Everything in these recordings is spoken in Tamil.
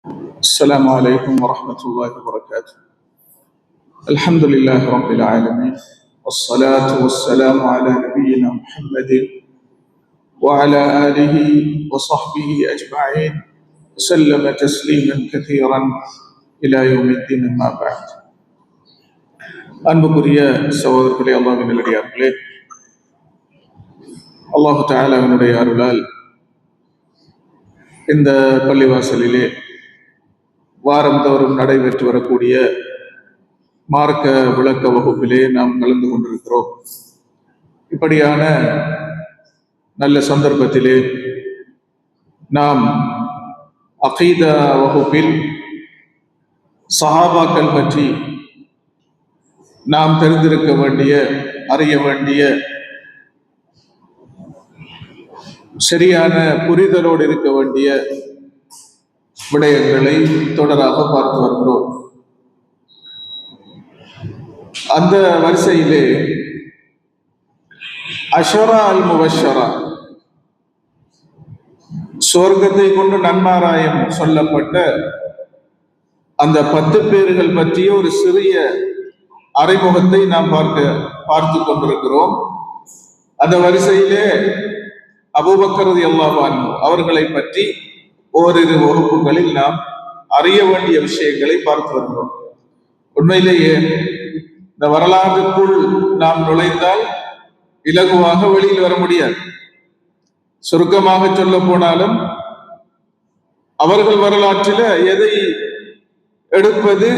السلام عليكم ورحمة الله وبركاته. الحمد لله رب العالمين، والصلاة والسلام على نبينا محمد وعلى آله وصحبه أجمعين وسلم تسليما كثيرا إلى يوم الدين. أما بعد. அன்புக்குரிய சகோதரர்களே, அல்லாஹ்வின் நல்லடியார்களே, அல்லாஹ் தஆலாவினுடைய அருளால் இந்த பள்ளிவாசலிலே வாரந்தோறும் நடைபெற்று வரக்கூடிய மார்க்க விளக்க வகுப்பிலே நாம் கலந்து கொண்டிருக்கிறோம். இப்படியான நல்ல சந்தர்ப்பத்திலே நாம் அகீதா வகுப்பில் சஹாபாக்கள் பற்றி நாம் தெரிந்திருக்க வேண்டிய, அறிய வேண்டிய, சரியான புரிதலோடு இருக்க வேண்டிய விடயங்களை தொடராக பார்த்து வருகிறோம். அந்த வரிசையிலே அஷரா அல் முபஷரா, சொர்க்கத்தை கொண்டு நன்மாராயம் சொல்லப்பட்ட அந்த 10 பேர்கள் பற்றிய ஒரு சிறிய அறிமுகத்தை நாம் பார்த்து கொண்டிருக்கிறோம். அந்த வரிசையிலே அபூபக்கர் ரலியல்லாஹு அன்ஹு அவர்களை பற்றி ஓரிரு வகுப்புகளில் நாம் அறிய வேண்டிய விஷயங்களை பார்த்து வருகிறோம். உண்மையிலேயே இந்த வரலாற்றுக்குள் நாம் நுழைந்தால் இலகுவாக வெளியில் வர முடியாது. சுருக்கமாக சொல்ல போனாலும் அவர்கள் வரலாற்றில் எதை எடுப்பது,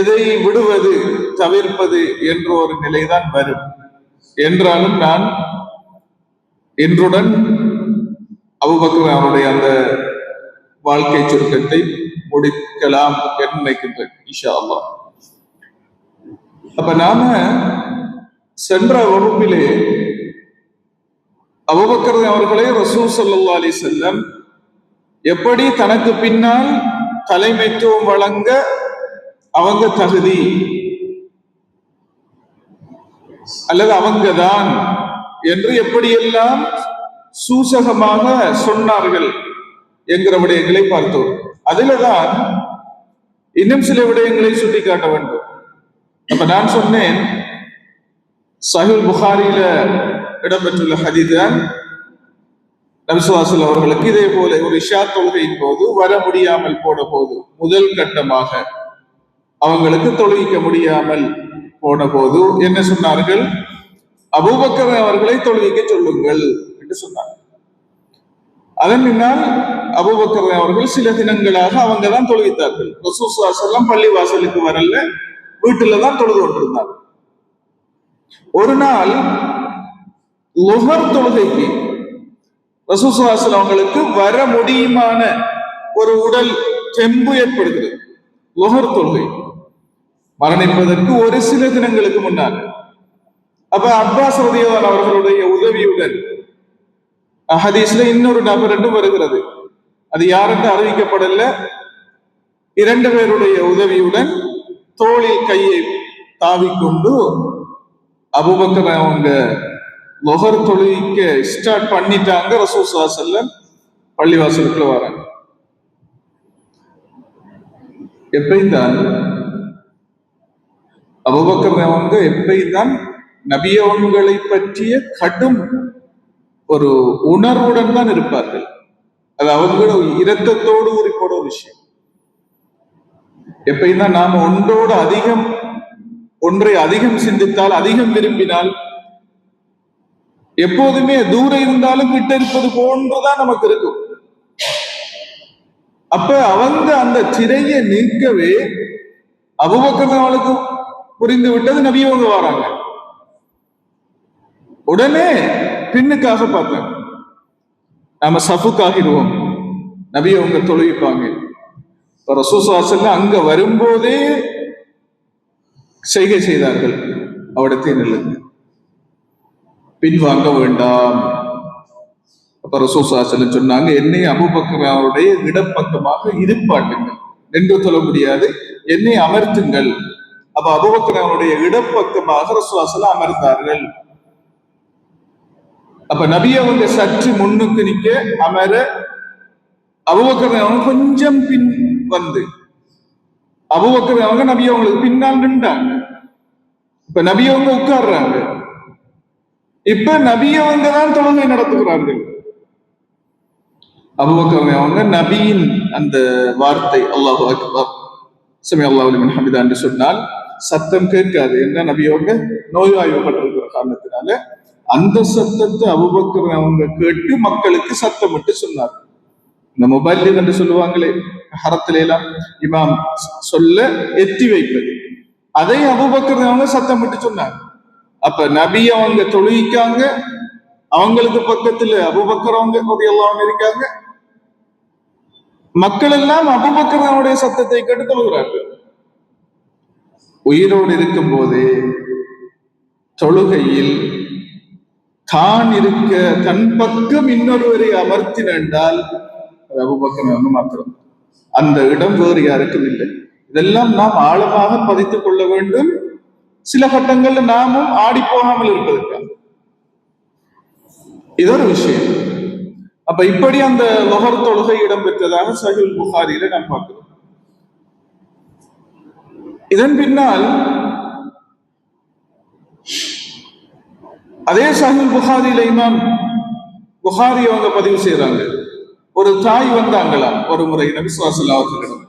எதை விடுவது, தவிர்ப்பது என்ற ஒரு நிலைதான் வரும். என்றாலும் நான் இன்றுடன் அபூபக்கர் அவருடைய அந்த வாழ்க்கை சுருக்கத்தை முடிக்கலாம் என்று நினைக்கின்றேன், இன்ஷா அல்லாஹ். அப்ப நாம சென்ற வகுப்பிலே அபூபக்கர் அவர்களை ரசூல் ஸல்லல்லாஹு அலைஹி வஸல்லம் எப்படி தனக்கு பின்னால் தலைமைத்துவம் வழங்க அவங்க தகுதி அல்லது அவங்கதான் என்று எப்படியெல்லாம் சூசகமாக சொன்னார்கள் என்கிற விடயங்களை பார்த்தோம். அதில்தான் இன்னும் சில விடயங்களை சுட்டிக்காட்ட வேண்டும். அப்ப நான் சொன்னேன், சஹீஹ் புகாரியில இடம்பெற்றுள்ள ஹதீஸ் தான், நபி ஸல்லல்லாஹு அலைஹி வஸல்லம் அவர்களுக்கு இதே போல ஒரு இஷா தொழுகையின் போது வர முடியாமல் போன போது, முதல் கட்டமாக அவங்களுக்கு தொழுகிக்க முடியாமல் போன போது என்ன சொன்னார்கள்? அபூபக்கர் அவர்களை தொழுகிக்க சொல்லுங்கள் என்று சொன்னார்கள். அதன் பின்னால் அபூபக்கர் அவர்கள் சில தினங்களாக அவங்க தான் தொழுவித்தார்கள். ரசூல் ஸல்லல்லாஹு அலைஹி வஸல்லம் பள்ளி வாசலுக்கு வரல, வீட்டுல தான் தொழுது கொண்டிருந்தார். ஒரு நாள் லுஹர் தொழுகைக்கு ரசூல் ஸல்லல்லாஹு அலைஹி வஸல்லம் அவங்களுக்கு வர முடியுமான ஒரு உடல் தெம்பு ஏற்படுகிறது. லுஹர் தொழுகை மரணிப்பதற்கு ஒரு சில தினங்களுக்கு முன்னால். அப்ப அப்பாஸ் ரலியல்லாஹு அவர்களுடைய உதவியுடன், ஹதீஸ்ல இன்னொரு நபர் என்று வருகிறது, அது யாரென்று அறிவிக்கப்படல, 2 பேருடைய உதவியுடன் தோளில் கையை தாவிக்கொண்டு அபூபக்கர் அவங்க லுஹர் தொழுகைக்க ஸ்டார்ட் பண்ணிட்டாங்க. ரசூல் ஸல்லல்லாஹு அலைஹி வஸல்லம் பள்ளிவாசலுக்குள்ள வராங்க. எப்பைதான் அபூபக்கர் அவங்க எப்பைதான் நபியவங்களை பற்றிய கடும் ஒரு உணர்வுடன் தான் இருப்பார்கள். அது அவங்களோட இரத்தத்தோடு உரிப்போட ஒரு விஷயம். எப்பைதான் நாம ஒன்றை அதிகம் சிந்தித்தால், அதிகம் விரும்பினால், எப்போதுமே தூரம் இருந்தாலும் கிட்ட இருப்பது போன்றுதான் நமக்கு இருக்கும். அப்ப அவங்க அந்த திரையை நீக்கவே அபூபக்கர் அவளுக்கு புரிந்து விட்டது, நபியவங்க வராங்க. உடனே பின்னுக்காக பார்த்தாங்க, நாம சஃபுக்காகிடுவோம், நபியவங்க தொழுவிப்பாங்க. ரசூல் ஸல்லல்லாஹு அலைஹி வஸல்லம் அங்க வரும்போதே செய்கை செய்தார்கள், அவடத்தை நில்லுங்க, பின்வாங்க வேண்டாம். அப்ப ரசூல் ஸல்லல்லாஹு அலைஹி வஸல்லம் சொன்னாங்க, என்னை அபூபக்கர் அவருடைய இடப்பக்கமாக இருப்பாட்டுங்கள், நின்று தொழ முடியாது, என்னை அமர்த்துங்கள். அப்ப அபூபக்கர் அவருடைய இடப்பக்கமாக ரசூல் ஸல்லல்லாஹு அலைஹி வஸல்லம் அமர்ந்தார்கள். அப்ப நபி அவங்க சற்று முன்னுக்கு நிக்க அமர, அபூபக்கர் அவங்க கொஞ்சம் வந்து அபூபக்கர் அவங்க நபி அவங்களுக்கு பின்னால் நின்றாங்க. இப்ப நபி அவங்க உட்கார்றாங்க. இப்ப நபி அவங்க தான் தொழுகை நடத்துகிறார்கள். அபூபக்கர் அவங்க நபியின் அந்த வார்த்தை அல்லாஹு அக்பர் சமி அல்லாஹு லிமன் ஹமிதா என்று சொன்னால் சத்தம் கேட்காது. என்ன நபி அவங்க நோய்வாய்ப்பட்டிருக்கிற காரணத்தினால அந்த சத்தத்தை அபூபக்கர் அவங்க கேட்டு மக்களுக்கு சத்தமிட்டு சொன்னார். இந்த மொபைல் என்று சொல்லுவாங்களே ஹரத்தில எல்லாம் இமாம் சொல்ல எத்தி வைப்பது, அதை அபூபக்கர் அவங்க சத்தமிட்டு சொன்னாங்க. அப்ப நபி அவங்க தொழுவிக்காங்க, அவங்களுக்கு பக்கத்துல அபூபக்கர் அவங்க எல்லாம் இருக்காங்க. மக்கள் எல்லாம் அபூபக்கர் அவனுடைய சத்தத்தை கேட்டு தொழுகிறார்கள். உயிரோடு இருக்கும் போதே தொழுகையில் தான் இருக்க தன் பக்கம் இன்னொருவரை அமர்த்தினால் அபூபக்கர் அவங்க மாத்திரம், அந்த இடம் வேறு யாருக்கும் இல்லை. இதெல்லாம் நாம் ஆழமாக பதித்துக் கொள்ள வேண்டும். சில கட்டங்கள்ல நாமும் ஆடி போகாமல் இருப்பதற்காக இது ஒரு விஷயம். அப்ப இப்படி அந்த லொஹர் தொழுகை இடம்பெற்றதாக சஹீஹுல் புகாரியில நாம் பார்க்கிறோம். இதன் பின்னால் அதே சஹீஹுல் புகாரியில இமாம் புகாரி அவங்க பதிவு செய்யறாங்க, ஒரு தாய் வந்தாங்களாம் ஒரு முறை நபி ஸல்லல்லாஹு அலைஹி வஸல்லம்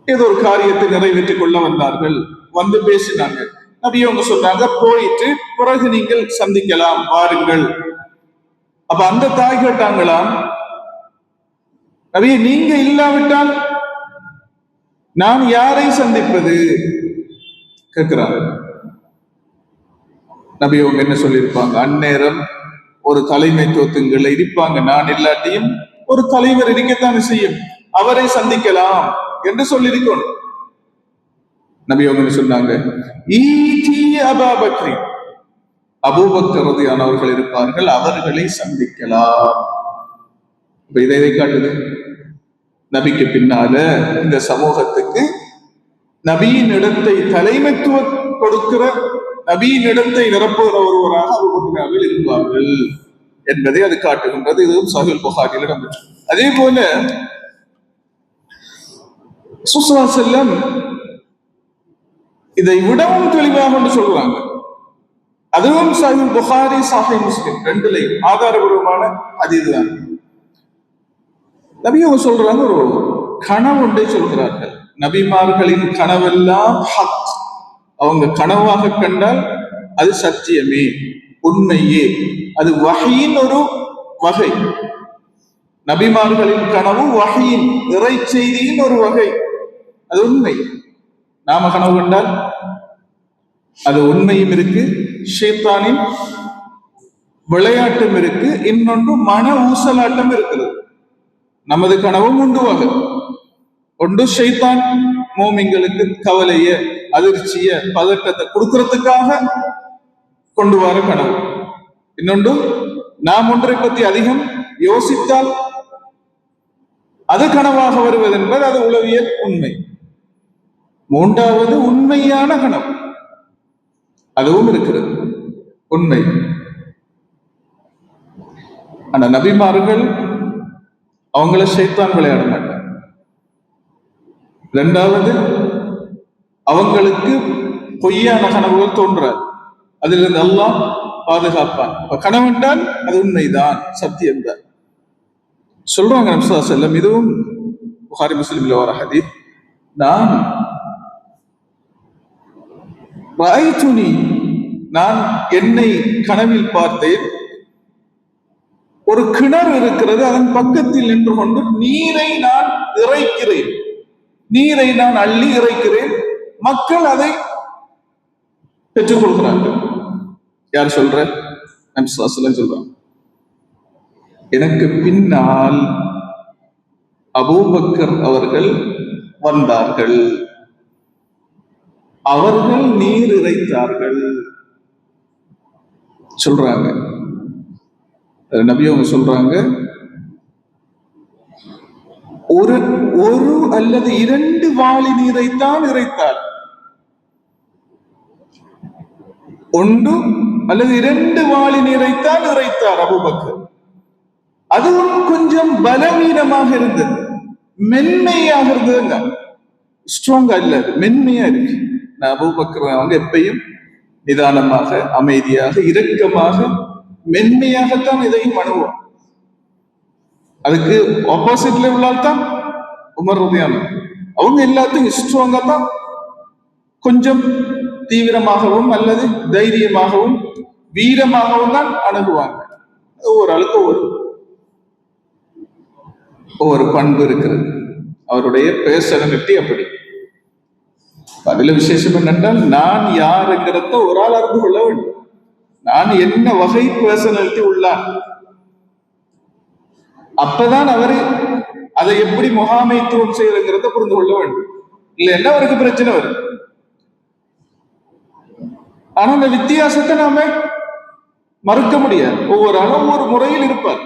ஏதோ ஒரு காரியத்தை நிறைவேற்றிக் கொள்ள வந்தார்கள். வந்து பேசினாங்க. நபி அவங்க சொன்னாங்க, போயிட்டு பிறகு நீங்கள் சந்திக்கலாம், வாருங்கள். அப்ப அந்த தாய் கேட்டாங்களாம், நபி நீங்க இல்லாவிட்டால் நான் யாரை சந்திப்பது கேட்கிறாங்க. நபி அவங்க என்ன சொல்லியிருப்பாங்க, அந்நேரம் ஒரு தலைமைத்துவத்துங்களை இருப்பாங்க, நான் இல்லாட்டியும் ஒரு தலைவர் இருக்கத்தானே செய்யும், அவரை சந்திக்கலாம் என்று சொல்லியிருக்கணும். நபி அவங்க சொன்னாங்க, அபூபக்கர் ரலியல்லாஹு இருப்பார்கள், அவர்களை சந்திக்கலாம். இதை காட்டுது, நபிக்கு பின்னால இந்த சமூகத்துக்கு நபியின் இடத்தை தலைமைத்துவம் கொடுக்கிற, நபியின் இடத்தை நிரப்புகிற ஒருவராக அபூபக்கர் இருப்பார்கள் என்பதை அது காட்டுகின்றது. இதுவும் சஹீஹுல் புகாரியில் இடம்பெற்றது. அதே போல ஸல்லல்லாஹு அலைஹி வஸல்லம் இதை விடவும் தெளிவாக சொல்றாங்க. அதுவும் சஹீஹுல் புகாரி சஹீஹ் முஸ்லிம் ரெண்டுலையும் ஆதாரபூர்வமான ஹதீஸ் தான். நபி அவங்க சொல்றாங்க, ஒரு கனவு ஒன்றை சொல்கிறார்கள். நபிமார்களின் கனவெல்லாம் ஹக், அவங்க கனவாக கண்டால் அது சத்தியமே, உண்மையே, அது வஹீயின் ஒரு வகை. நபிமார்களின் கனவு வஹீயின் இறை செய்தியின் ஒரு வகை, அது உண்மை. நாம கனவு கண்டால் அது உண்மையும் இருக்கு, ஷைத்தானின் விளையாட்டும் இருக்கு, இன்னொன்று மன ஊசலாட்டம் இருக்கிறது. நமது கனவும் உண்டு வகை. ஒன்று ஷைத்தான் மோமின்களுக்கு கவலைய, அதிர்ச்சிய, பதட்டத்தை கொடுக்கறதுக்காக கொண்டு வர கனவு. இன்னொன்று நாம் ஒன்றை பற்றி அதிகம் யோசித்தால் அது கனவாக வருவது என்பது அது உளவியல் உண்மை. மூன்றாவது உண்மையான கனவு, அதுவும் இருக்கிறது, உண்மை. ஆனா நபிமார்கள் அவங்கள ஷைத்தான் விளையாட மாட்டாங்க. இரண்டாவது, அவங்களுக்கு பொய்யான கனவுகள் தோன்றாது, அதிலிருந்து அல்லாஹ் பாதுகாப்பான். கனவு என்றால் அது உண்மைதான், சத்தியம்தான் சொல்றாங்க நபி ஸல்லல்லாஹு அலைஹி வஸல்லம். இதுவும் புகாரி முஸ்லிம்ல வர ஹதீஸ். நான் நான் என்னை கனவில் பார்த்தேன், ஒரு கிணறு இருக்கிறது, அதன் பக்கத்தில் நின்று கொண்டு நீரை நான் இறைக்கிறேன், நீரை நான் அள்ளி இறைக்கிறேன், மக்கள் அதை பெற்றுக் கொள்கிறார்கள். யார் சொல்ற? நபி ஸல்லல்லாஹு அலைஹி வஸல்லம் சொல்றாங்க. எனக்கு பின்னால் அபூபக்கர் அவர்கள் வந்தார்கள், அவர்கள் நீர் இறைத்தார்கள் சொல்றாங்க. நபி அவங்க சொல்றாங்க, ஒரு அல்லது 2 வாளி நீரைத்தான் இறைத்தார். 1 அல்லது 2 வாளி நீரைத்தான் இறைத்தார் அபூபக்கர். அதுவும் கொஞ்சம் பலவீனமாக இருந்தது, மென்மையாக இருந்ததுங்க. ஸ்ட்ராங்கா இல்ல, மென்மையா இருக்கு. நான் அபூபக்கர் அவங்க எப்பயும் நிதானமாக, அமைதியாக, இரக்கமாக, மென்மையாகத்தான் இதையும் அணுவோம். அதுக்கு ஆப்போசிட்ல உள்ளால் தான் உமர் ரலியல்லாஹு அன்ஹு. அவங்க எல்லாத்தையும் ஸ்ட்ராங்கா தான், கொஞ்சம் தீவிரமாகவும் அல்லது தைரியமாகவும் வீரமாகவும் தான் அணுகுவாங்க. ஒவ்வொரு ஆளுக்கும் ஒவ்வொரு பண்பு இருக்கிறது. அவருடைய பேர்சனாலிட்டி அப்படி. அதுல விசேஷம் என்னென்றால், நான் யாருங்கிறத ஒரு ஆள் அறிந்து கொள்ள வேண்டும். நான் என்ன வகை பேர்சனாலிட்டி உள்ளான், அப்பதான் அவரு அதை எப்படி முகாமைத்துவம் செய்யறங்கிறத புரிந்து கொள்ள வேண்டும். இல்லைன்னா அவருக்கு பிரச்சனை வரும். ஆனா அந்த வித்தியாசத்தை நாம மறுக்க முடியாது. ஒவ்வொரு ஆளும் ஒவ்வொரு முறையில் இருப்பார்.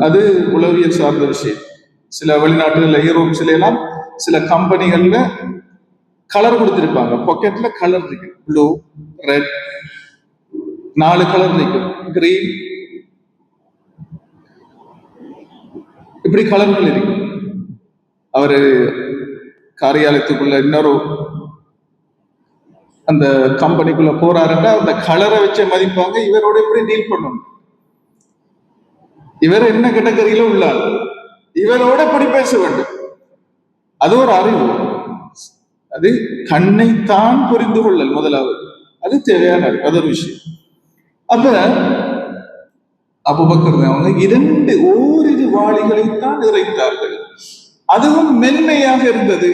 அது உளவியல் சார்ந்த விஷயம். சில வெளிநாட்டுகள்ல, யூரோப்ஸ்ல எல்லாம் சில கம்பெனிகள்ல கலர் கொடுத்திருப்பாங்க. பாக்கெட்ல கலர் இருக்கு, ப்ளூ, ரெட், 4 கலர் இருக்கு, கிரீன், இப்படி கலர்கள் இருக்கு. அவரு காரியாலயத்துக்குள்ள இன்னொரு அந்த கம்பெனிக்குள்ள போறாருன்னா அந்த கலரை வச்ச மதிப்பாங்க. இவரோட எப்படி டீல் பண்ணணும், இவர் என்ன கேட்டகரியில உள்ளார், இவரோட எப்படி பேச வேண்டும். அது ஒரு அறிவு. அது கண்ணைத்தான் புரிந்து கொள்ளல் முதலாவது, அது தேவையான அறிவு. அது ஒரு விஷயம். அப்ப அபூபக்கர் அவங்க ஓரிரு வாளிகளைத்தான் இறைத்தார்கள். அதுவும் மென்மையாக இருந்தது.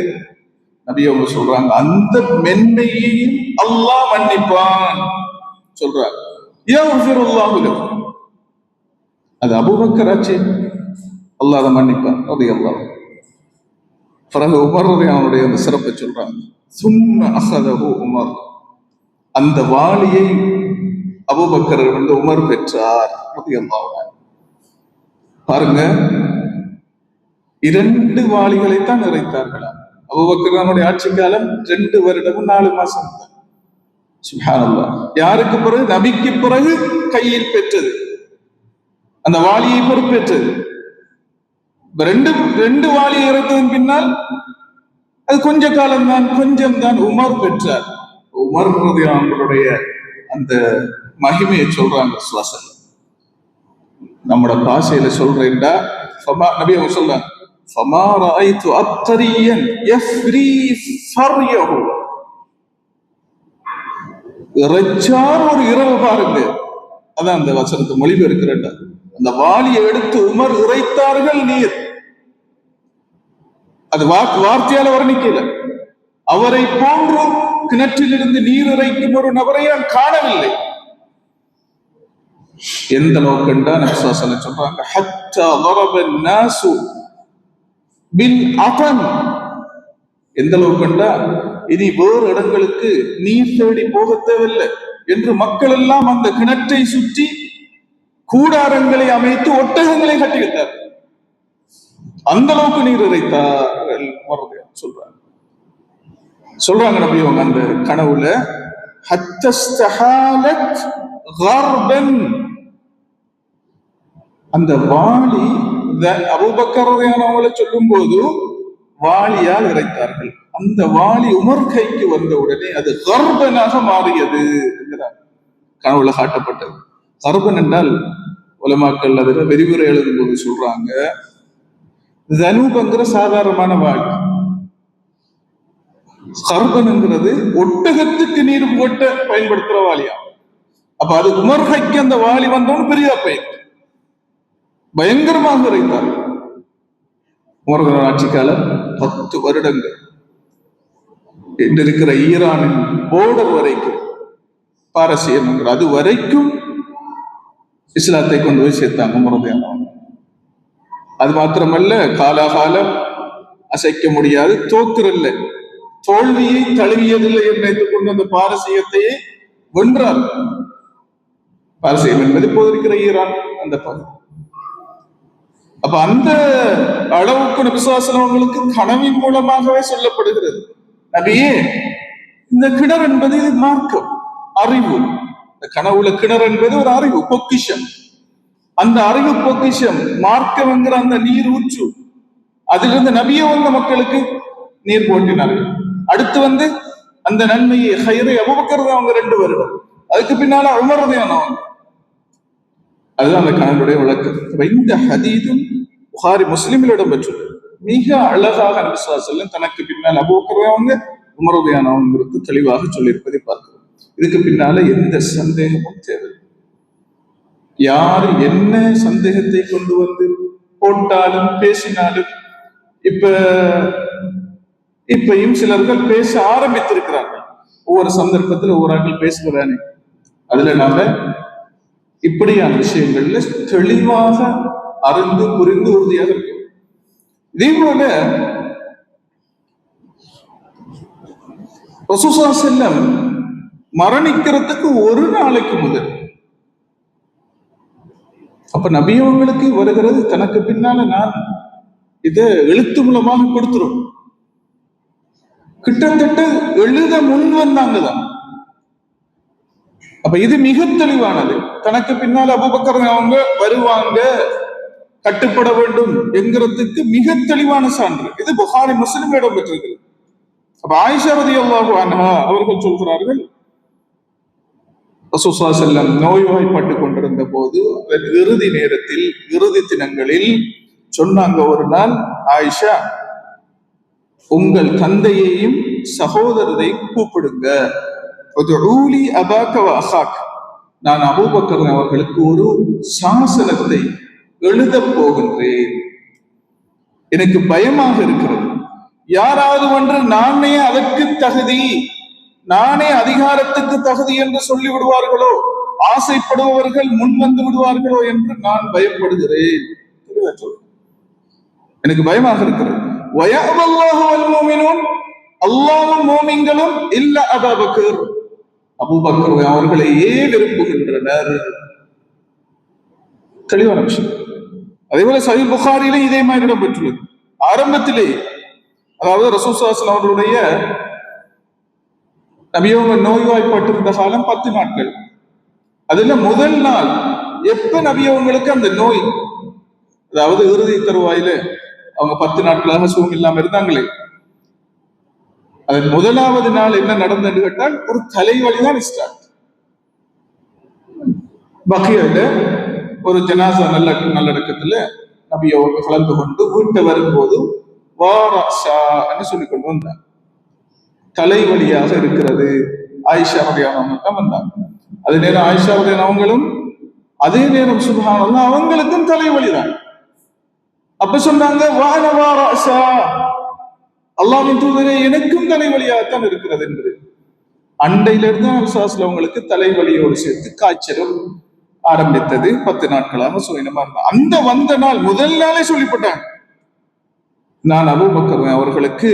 நபி அவங்க சொல்றாங்க, அந்த மென்மையையும் அல்லாஹ் மன்னிப்பான் சொல்றாங்க. அது அபூபக்கர் ஆச்சு, அல்லாஹ் அதை மன்னிப்பான். அது அல்லாஹ். பிறகு உமர் அவனுடைய அந்த சிறப்பை சொல்றாங்க. சும்ம அஹதஹு உமர், அந்த வாளியை அபூபக்கர் உமர் பெற்றார். பாருங்க, 2 வாளிகளைத்தான் நிறைத்தார்களா. அபூபக்கர் ஆட்சி காலம் 2 வருடமும் 4 மாசம். சுப்ஹானல்லாஹ். யாருக்கு பிறகு? நபிக்கு பிறகு கையில் பெற்றது, அந்த வாளியை பொறுப்பேற்றது. ரெண்டு வாளியை இறத்ததன் பின்னால் அது கொஞ்ச காலம் தான், கொஞ்சம் தான் உமர் பெற்றார். உமர் அவங்களுடைய அந்த மகிமையை சொல்றாங்க. சுவாசம் நம்மட பாஷையில சொல்றேன்டா, நபி அவங்க சொல்றாங்க, ஒரு இரவு பாருங்க. அதான் அந்த வசனத்தை மொழிபெயர்க்கிறேன். அந்த வாளியை எடுத்து உமர் இறைத்தார்கள். நீர் அது வார்த்தையால வர்ணிக்கல. அவரை போன்று கிணற்றிலிருந்து நீர் இறைக்கும் ஒரு நபரை நான் காணவில்லை. எந்த நோக்கண்டா நபிசுல்லல்லாஹு சொல்றாங்க, ஹத்தா ضرب الناس بالعطن. எந்த நோக்கண்டா, இனி வேறு இடங்களுக்கு நீர் தேடி போக தேவையில்லை என்று மக்கள் எல்லாம் அந்த கிணற்றை சுற்றி கூடாரங்களை அமைத்து ஒட்டகங்களை கட்டிவிட்டார். அந்த அளவுக்கு நீர் இறைத்தார்கள் சொல்றாங்க நபி அவங்க அந்த கனவுல. ஹத்தஸ்தஹாலத் கர்பன், அந்த வாளி அபூபக்கர் அவங்களை சொல்லும் போது வாளியால் இறைத்தார்கள். அந்த வாளி உமர் கைக்கு வந்த உடனே அது கர்பனாக மாறியது என்கிறார். கனவுல காட்டப்பட்டது. கர்பன் என்றால் உலமாக்கள் அதுல விரிவுரை எழுதும் போது சொல்றாங்க, தனூபங்கிற சாதாரணமான வாளி, கர்பனுங்கிறது ஒட்டகத்துக்கு நீர் போட்ட பயன்படுத்துற வாளியா. அப்ப அது உமர் கைக்கு அந்த வாளி வந்தோன்னு பெரிய பயிர் பயங்கரமாக இறைத்தார். உமர் ஆட்சி காலம் 10 வருடங்கள். இன்று இருக்கிற ஈரானின் போர்டர் வரைக்கும் பாரசீகம், அது வரைக்கும் இஸ்லாத்தை கொண்டு போய் சேர்த்தாங்க முறையான. அது மாத்திரமல்ல, காலாகாலம் அசைக்க முடியாது, தோக்குறல்ல, தோல்வியை தழுவியதில்லை என்று நினைத்துக் கொண்டு அந்த பாரசீகத்தையே வென்றார். பாரசீகம் என்பது இப்போது இருக்கிற ஈரான் அந்த பகுதி. அப்ப அந்த அளவுக்கு நபி ஸல்லல்லாஹு அலைஹி வஸல்லம் அவங்களுக்கு கனவின் மூலமாகவே சொல்லப்படுகிறது, நபியே இந்த கிணறு என்பது இது மார்க்கம், அறிவு. இந்த கனவுல கிணறு என்பது ஒரு அறிவு, பொக்கிஷம். அந்த அறிவு பொக்கிஷம், மார்க்கம் என்கிற அந்த நீர் ஊற்று, அதிலிருந்து நபியை வந்த மக்களுக்கு நீர் போட்டினார்கள். அடுத்து அந்த நன்மையை ஹைரை அபூபக்கர் அவங்க 2 வருடம், அதுக்கு பின்னால உமர் ரலியல்லாஹு அன்ஹு. அதுதான் அந்த கணவனுடைய விளக்கம். இந்த ஹதீதும் புகாரி முஸ்லிமில் இடம்பெற்றது. மிக அழகாக நபி ஸல்லல்லாஹு அலைஹி வஸல்லம் தனக்கு பின்னால் அபூபக்கர் அவங்க உமர் ரலியல்லாஹு அன்ஹு தெளிவாக சொல்லியிருப்பதை பார்க்கிறோம். இதுக்கு பின்னால எந்த சந்தேகமும் தேவை. யார் என்ன சந்தேகத்தை கொண்டு வந்து போட்டாலும் பேசினாலும், இப்பயும் சிலர்கள் பேச ஆரம்பித்திருக்கிறார்கள். ஒவ்வொரு சந்தர்ப்பத்தில் ஒவ்வொரு ஆட்கள் பேசுகிறானே, அதுல நாம இப்படியான விஷயங்கள்ல தெளிவாக அறிந்து புரிந்து உறுதியாக இருக்கும். இதே போல ரசூலுல்லாஹி ஸல்லல்லாஹு அலைஹி வஸல்லம் மரணிக்கிறதுக்கு ஒரு நாளைக்கு முதல், அப்ப நபியவங்களுக்கு வருகிறது தனக்கு பின்னால நான் இதை எழுத்து மூலமாக கொடுத்துரும், கிட்டத்தட்ட எழுத முன் வந்தாங்கதான். அப்ப இது மிக தெளிவானது. தனக்கு பின்னால் அபூபக்கர் அவங்க வருவாங்க, கட்டுப்பட வேண்டும் என்கிறதுக்கு மிக தெளிவான சான்று. இது புகாரி முஸ்லிம் இடம்பெற்றிருக்கிறது. அப்ப ஆயிஷா ரலியல்லாஹு அன்ஹா அவர்கள் சொல்கிறார்கள், ரசூலுல்லாஹி ஸல்லல்லாஹு அலைஹி வஸல்லம் நோய்வாய்ப்பட்டு கொண்டிருந்த போது இறுதி நேரத்தில், இறுதி தினங்களில் சொன்னாங்க, ஒரு நாள், ஆயிஷா, உங்கள் தந்தையையும் சகோதரரை கூப்பிடுங்க, நான் அபூபக்கர் அவர்களுக்கு ஒரு சாசனத்தை எழுத போகின்றேன், எனக்கு பயமாக இருக்கிறது. யாராவது ஒன்று நானே அதற்கு தகுதி, நானே அதிகாரத்துக்கு தகுதி என்று சொல்லி விடுவார்களோ, ஆசைப்படுபவர்கள் முன் வந்து விடுவார்களோ என்று நான் பயப்படுகிறேன். எனக்கு பயமாக இருக்கிறது. அல்லாஹ்வும் மோமின்களும் இல்ல அபூபக்கர், அபூபக்கர் அவர்களையே விரும்புகின்றனர். தெளிவான விஷயம். அதே போல சஹீஹ் புகாரியிலே இதே மாதிரி இடம்பெற்றுள்ளது. ஆரம்பத்திலே, அதாவது ரசூலுல்லாஹி ஸல்லல்லாஹு அலைஹி வஸல்லம் அவர்களுடைய நபியவங்க நோய்வாய்ப்பட்டிருந்த காலம் 10 நாட்கள். அதுல முதல் நாள் எப்ப நபியவங்களுக்கு அந்த நோய், அதாவது இறுதி தருவாயில அவங்க 10 நாட்களாக சுகம் இல்லாம இருந்தாங்களே, அதன் முதலாவது நாள் என்ன நடந்தது கேட்டால் ஒரு தலைவலிதான் ஸ்டார்ட். பக்கியில ஒரு ஜனாசா நல்லடக்கத்துல நபி அவங்க கலந்து கொண்டு வீட்டை வரும்போது வாராஷா என்று சொல்லிக் கொண்டு வந்தாங்க. தலைவலியாக இருக்கிறது. ஆயிஷா ரலியல்லாஹு தான் வந்தாங்க. அதே நேரம் ஆயிஷா ரலியல்லாஹு அவங்களும் அதே நேரம் சுப்ஹானல்லாஹ் அவங்களுக்கும் தலைவலிதான். அப்ப சொன்னாங்க, வான வாராஷா, அல்லாஹ்வின் தூதரே எனக்கும் தலைவலியாகத்தான் இருக்கிறது என்று. அண்டையிலிருந்து அவங்களுக்கு தலைவலியோடு சேர்த்து காய்ச்சலும் ஆரம்பித்தது. 10 நாட்களாக சுயனமா இருந்தாங்க. அந்த வந்த நாள் முதல் நாளே சொல்லிப்பட்டாங்க, நான் அபூபக்கர் அவர்களுக்கு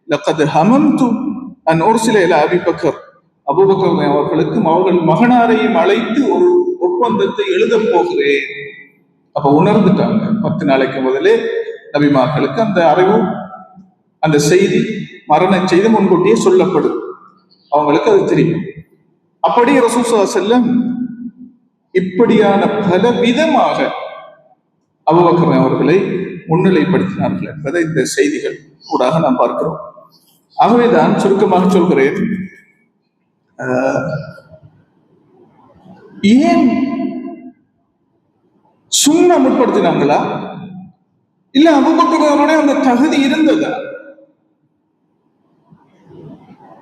லக்கத் ஹமம்து அன் உர்சில இலா அபீ பக்கர், அபூபக்கர் அவர்களுக்கும் அவர்கள் மகனாரையும் அழைத்து ஒரு ஒப்பந்தத்தை எழுத போகிறேன். அப்ப உணர்ந்துட்டாங்க. 10 நாளைக்கு முதலே நபிமார்களுக்கு அந்த அறிவு, அந்த செய்தி, மரண செய்தி முன்கூட்டியே சொல்லப்படும். அவங்களுக்கு அது தெரியும். அப்படி ரசூலுல்லாஹி ஸல்லல்லாஹு அலைஹி வஸல்லம் இப்படியான பல விதமாக அபூபக்கர் அவர்களை முன்னிலைப்படுத்தினார்கள் என்பதை இந்த செய்திகள் கூடாக நாம் பார்க்கிறோம். ஆகவேதான் சுருக்கமாக சொல்கிறேன், ஏன் சும்மா முற்படுத்தினாங்களா, இல்ல அபூபக்கர் அவருடைய அந்த தகுதி இருந்ததா?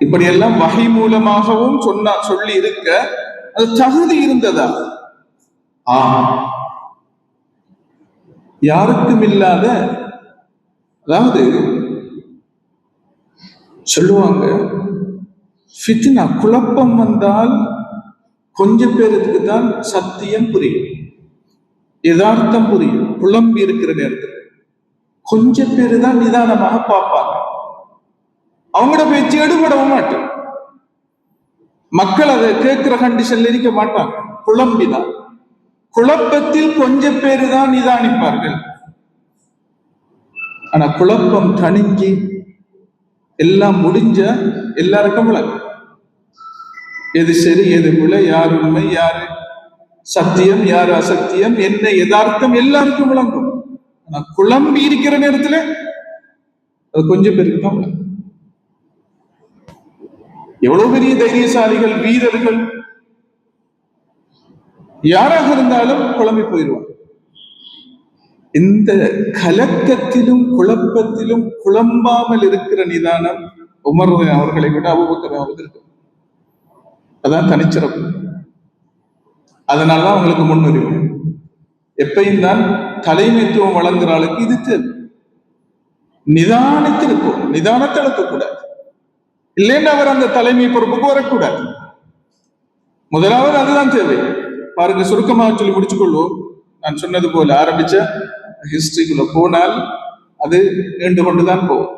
இப்படியெல்லாம் வஹி மூலமாகவும் சொல்லி இருக்க அது தகுதி இருந்ததா? யாருக்கும் இல்லாத, அதாவது சொல்லுவாங்க, ஃபித்னா, குழப்பம் வந்தால் கொஞ்சம் பேருக்கு தான் சத்தியம் புரியும், யதார்த்தம் புரியும். குழம்பி இருக்கிற நேரத்தில் கொஞ்சம் பேரு தான் நிதானமாக பார்ப்பாங்க. அவங்களோட பேச்சு எடுபடவும் மாட்டோம். மக்கள் அதை கேட்கிற கண்டிஷன்ல இருக்க மாட்டாங்க. குழம்பிதான், குழப்பத்தில் கொஞ்சம் பேரு தான் நிதானிப்பார்கள். ஆனா குழப்பம் தணிஞ்சி எல்லாம் முடிஞ்ச எல்லாருக்கும் விளக்கும், எது சரி எது பிழை, யார் உண்மை யாரு சத்தியம் யார் அசத்தியம் என்ன யதார்த்தம் எல்லாருக்கும் விளங்கும். ஆனா குழம்பி இருக்கிற நேரத்துல அது கொஞ்சம் பேருக்கு தான் விளங்கும். எவ்வளவு பெரிய தைரியசாலிகள், வீரர்கள் யாராக இருந்தாலும் குழம்பி போயிடுவாங்க. இந்த கலக்கத்திலும் குழப்பத்திலும் குழம்பாமல் இருக்கிற நிதானம் உமர் அவர்களை விட அபூபக்கர் அவர்களுக்கு இருக்கு. அதான் தனிச்சிறப்பு. அதனாலதான் அவங்களுக்கு முன்னுரிமை. எப்பயும் தான் தலைமைத்துவம் வழங்குற ஆளுக்கு இது தேவை. நிதானித்து இருக்கும், நிதானத்தை இழக்கக்கூடாது. இல்லைன்னா அவர் அந்த தலைமை பொறுப்புக்கு வரக்கூடாது. முதலாவது அதுதான் தேவை. பாருங்க, சுருக்கமாக சொல்லி முடிச்சுக் கொள்வோம். நான் சொன்னது போல ஆரம்பிச்ச ஹிஸ்டரிக்குள்ள போனால் அது நீண்டு கொண்டுதான் போகும்.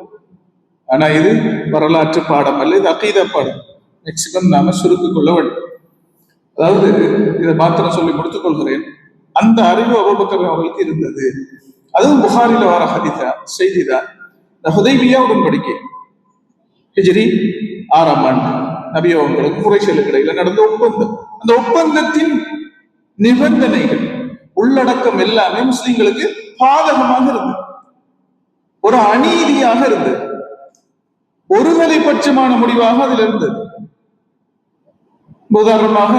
ஆனா இது வரலாற்று பாடம் அல்ல, இது அகீதா பாடம். மேக்சிமம் நாம சுருக்கிக் கொள்ள வேண்டும். அதாவது இதை மாத்திரம் சொல்லி முடித்துக் கொள்கிறேன். அந்த அறிவு அபூபக்கர் அவர்களுக்கு இருந்தது. அதுவும் புகாரில வர செய்திதான். இந்த ஹுதைபியா உடன்படிக்கை ஹிஜ்ரி 6ஆம் ஆண்டு நபி அவங்களுக்கு குறைஷிகளுக்கு இடையில நடந்த ஒப்பந்தம். அந்த ஒப்பந்தத்தின் நிபந்தனைகள் உள்ளடக்கம் எல்லாமே முஸ்லிம்களுக்கு பாதகமாக இருந்தது, ஒரு அநீதியாக இருந்தது, ஒருதலை பட்சமான முடிவாக அதில் இருந்தது. உதாரணமாக,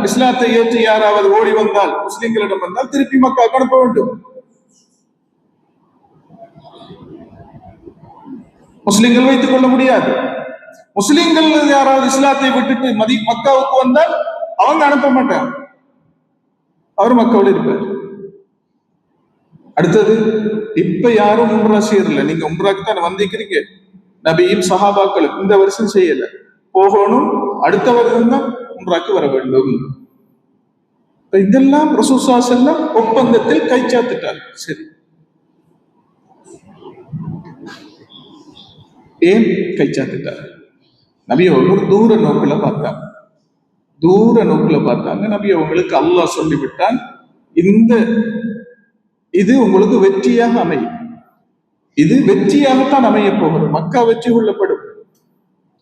இஸ்லாத்தை ஏற்று யாராவது ஓடி வந்தால், முஸ்லிம்களிடம் வந்தால் திருப்பி மக்காவுக்கு அனுப்ப வேண்டும். முஸ்லிம்கள் வைத்துக் கொள்ள முடியாது. முஸ்லிம்கள் யாராவது இஸ்லாத்தை விட்டுட்டு மக்காவுக்கு வந்தால் அவங்க அனுப்ப மாட்டாங்க, அவர் மக்காவோடு இருப்பார். அடுத்தது, இப்ப யாரும் உம்ரா செய்யறல, நீங்க உம்ராக்கு தான் வந்திருக்கிறீங்க, நபியும் சஹாபாக்களும் இந்த வருஷம் செய்யல, போகணும், அடுத்த வருடம் தான் உம்ராக்கு வர வேண்டும். இதெல்லாம் ரசூல் ஸல்லல்லாஹு அலைஹி வஸல்லம் ஒப்பந்தத்தில் கைச்சாத்திட்டார். சரி, ஏன் கைச்சாத்திட்டார்? நபி அவர்கள் தூர நோக்குல பார்த்தாங்க. தூர நோக்குல பார்த்தாங்க. நபி அவங்களுக்கு அல்லாஹ் சொல்லிவிட்டான், இது உங்களுக்கு வெற்றியாக அமையும், இது வெற்றியாகத்தான் அமைய போகிறது, மக்கா வெற்றி கொள்ளப்படும்.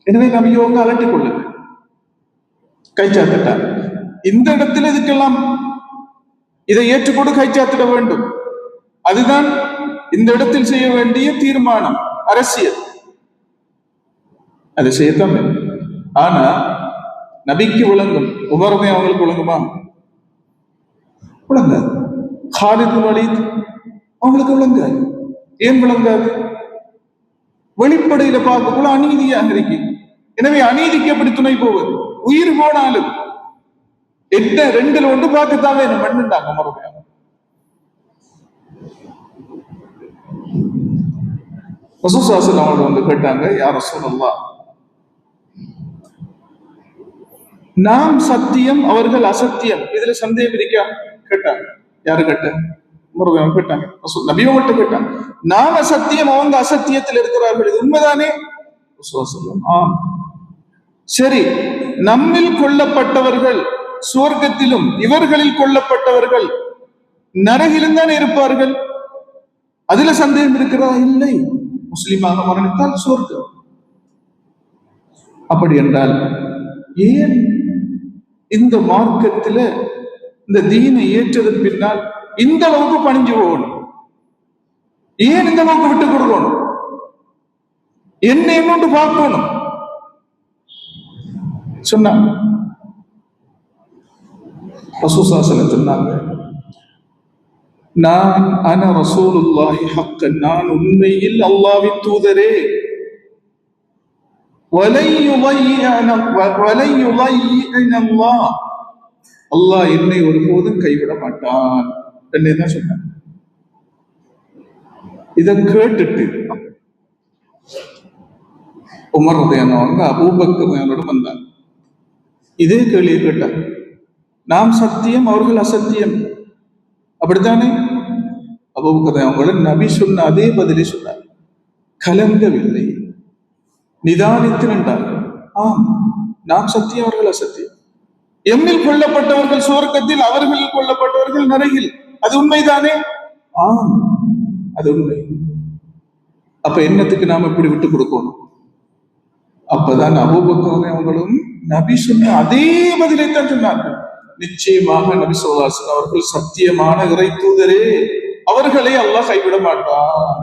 எனவே நபி அவங்க அலட்டிக் கொள்ளுங்க, கைச்சாத்திட்டார். இந்த இடத்துல இதுக்கெல்லாம் இதை ஏற்றுக்கொண்டு கைச்சாத்திட வேண்டும். அதுதான் இந்த இடத்தில் செய்ய வேண்டிய தீர்மானம், அரசியல். அதை செய்யத்தான் வேண்டும். ஆனா நபிக்கு விளங்கும், உமருமே அவங்களுக்கு விளங்குமா? விளங்காது. காலித் பின் வலீத் அவங்களுக்கு விளங்காது. ஏன் விளங்காது? வெளிப்படையில பார்க்கக்குள்ள அநீதியாக இருக்கு. எனவே அநீதிக்கு எப்படி துணை போவது? உயிர் போனாலும் என்ன ரெண்டுல ஒன்று பார்க்கத்தான் வேணும். மண்ணுண்டாங்க மறுபடியும். ரசூல் ஸல்லல்லாஹு அலைஹி வஸல்லம் வந்து கேட்டாங்க, யா ரசூலல்லாஹ், நாம் சத்தியம், அவர்கள் அசத்தியம், இதுல சந்தேகம் இருக்கா கேட்டாங்க. யாரு கேட்ட? கேட்டாங்க. நபியோட்ட கேட்டாங்க. நாம் அசத்தியம், அவங்க அசத்தியத்தில் இருக்கிறார்கள், இது உண்மைதானே? ஆம். சரி, நம்மில் கொல்லப்பட்டவர்கள் சுவர்க்கத்திலும் இவர்களில் கொல்லப்பட்டவர்கள் நரகிலும் தான் இருப்பார்கள், அதுல சந்தேகம் இருக்கிறதா? இல்லை. முஸ்லிமாக மரணித்தால் சுவர்க்கம். அப்படி என்றால் ஏன் இந்த மார்க்கத்துல இந்த தீனை ஏற்றதன் பின்னால் இந்த அளவுக்கு பணிஞ்சு போகணும்? ஏன் இந்த அளவுக்கு விட்டு கொடுக்கணும்? என்ன என்னொன்று பார்க்கணும் சொன்னாங்க. ரசூல் ஸல்லல்லாஹு அலைஹி வஸல்லம் சொன்னாங்க, நான் அன ரசூலுல்லாஹி ஹக்கன், நான் உண்மையில் அல்லாஹ்வின் தூதரே, அல்லாஹ் என்னை ஒருபோதும் கைவிட மாட்டான் என்னதான் சொன்னாங்க. இதை கேட்டுட்டு உமர் ரலியல்லாஹு அபூபக்கர் ரலியல்லாஹு வந்தாங்க. இதே கேள்வியை கேட்டாங்க. நாம் சத்தியம், அவர்கள் அசத்தியம், அப்படித்தானே? அபூபக்கர் ரலியல்லாஹு நபி சொன்ன அதே பதிலை சொன்னார், கலங்கவில்லை, நிதானித்து நின்றார்கள். ஆம், நாம் சத்தியம், அவர்கள் அசத்தியம். எம்மில் கொல்லப்பட்டவர்கள் சுவர்க்கத்தில், அவர்களில் கொல்லப்பட்டவர்கள் நரகில், அது உண்மைதானே? ஆம், அது உண்மை. அப்ப என்னத்துக்கு நாம் இப்படி விட்டு கொடுக்கணும்? அப்பதான் அபூபக்கர் அவங்களும் நபி சொன்ன அதே பதிலைத்தான் சொன்னார்கள். நிச்சயமாக நபி ஸல்லல்லாஹு அலைஹி வஸல்லம் அவர்கள் சத்தியமான இறை தூதரே, அவர்களை அல்லாஹ் கைவிட மாட்டான்.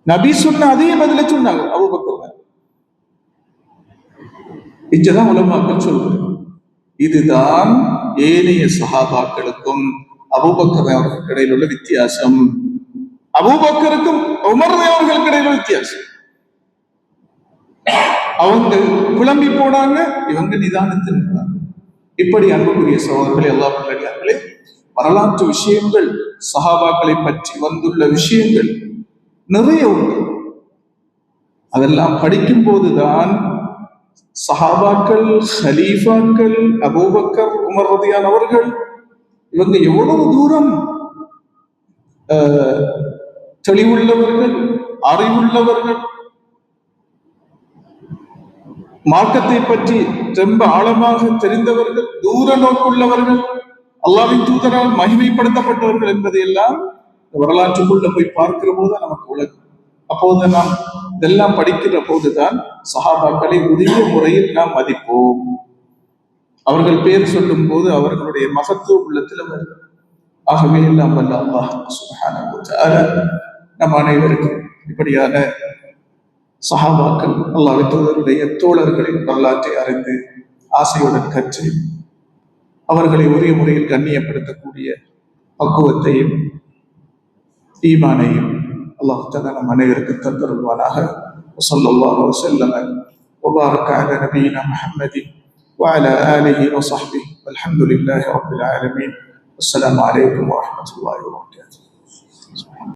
நபி சொன்ன அதே பதில சொன்னாங்க அபூபக்கர். இங்கதான் உலமாக்கள் சொல்றாங்க, இதுதான் ஏனைய சஹாபாக்களுக்கும் அபூபக்கர் அவர்களுக்கு இடையில் உள்ள வித்தியாசம். அபூபக்கருக்கும் உமர் அவர்களுக்கு இடையில வித்தியாசம். அவங்க குழம்பி போனாங்க, இவங்க நிதானத்தில் இருந்தாங்க. இப்படி அன்புக்குரிய சகோதரர்களே, அல்லாஹ் நல்லடியார்களே, வரலாற்று விஷயங்கள், சஹாபாக்களை பற்றி வந்துள்ள விஷயங்கள் நிறைய உண்டு. அதெல்லாம் படிக்கும் போதுதான் சஹாபாக்கள், ஹலீஃபாக்கள், அபூபக்கர், உமர் ரலியல்லாஹு அவர்கள் இவங்க எவ்வளவு தூரம் தெளிவுள்ளவர்கள், அறிவுள்ளவர்கள், மார்க்கத்தை பற்றி ரொம்ப ஆழமாக தெரிந்தவர்கள், தூர நோக்குள்ளவர்கள், அல்லாஹ்வின் தூதரால் மகிமைப்படுத்தப்பட்டவர்கள் என்பதையெல்லாம் வரலாற்றுக்குள்ள போய் பார்க்கிற போது நமக்கு உலகம். அப்போது நாம் இதெல்லாம் படிக்கிற போதுதான் சஹாபாக்களை உரிய முறையில் நாம் மதிப்போம். அவர்கள் பேர் சொல்லும் போது அவர்களுடைய மகத்துவ உள்ளத்தில் வருகிறது. ஆகவே எல்லாம் வல்ல அல்லாஹ் சுப்ஹானஹு வ தஆலா நம் அனைவருக்கும் இப்படியான சஹாபாக்கள், அல்லாஹ்வின் தூதருடைய தோழர்களின் வரலாற்றை அறிந்து ஆசையுடன் கற்று அவர்களை உரிய முறையில் கண்ணியப்படுத்தக்கூடிய பக்குவத்தையும் ஈமானையும் அல்லாஹ் தஆலா நம் அனைவருக்கு தந்தருள்வானாக. ஸல்லல்லாஹு அலைஹி வஸல்லம் வ பாரக அலா நபியினா முஹம்மதின் வ அலா ஆலிஹி வ ஸஹ்பிஹி வல்ஹம்துலில்லாஹி ரப்பில் ஆலமீன். அஸ்ஸலாமு அலைக்கும் வ ரஹ்மத்துல்லாஹி வ பரகாத்துஹு.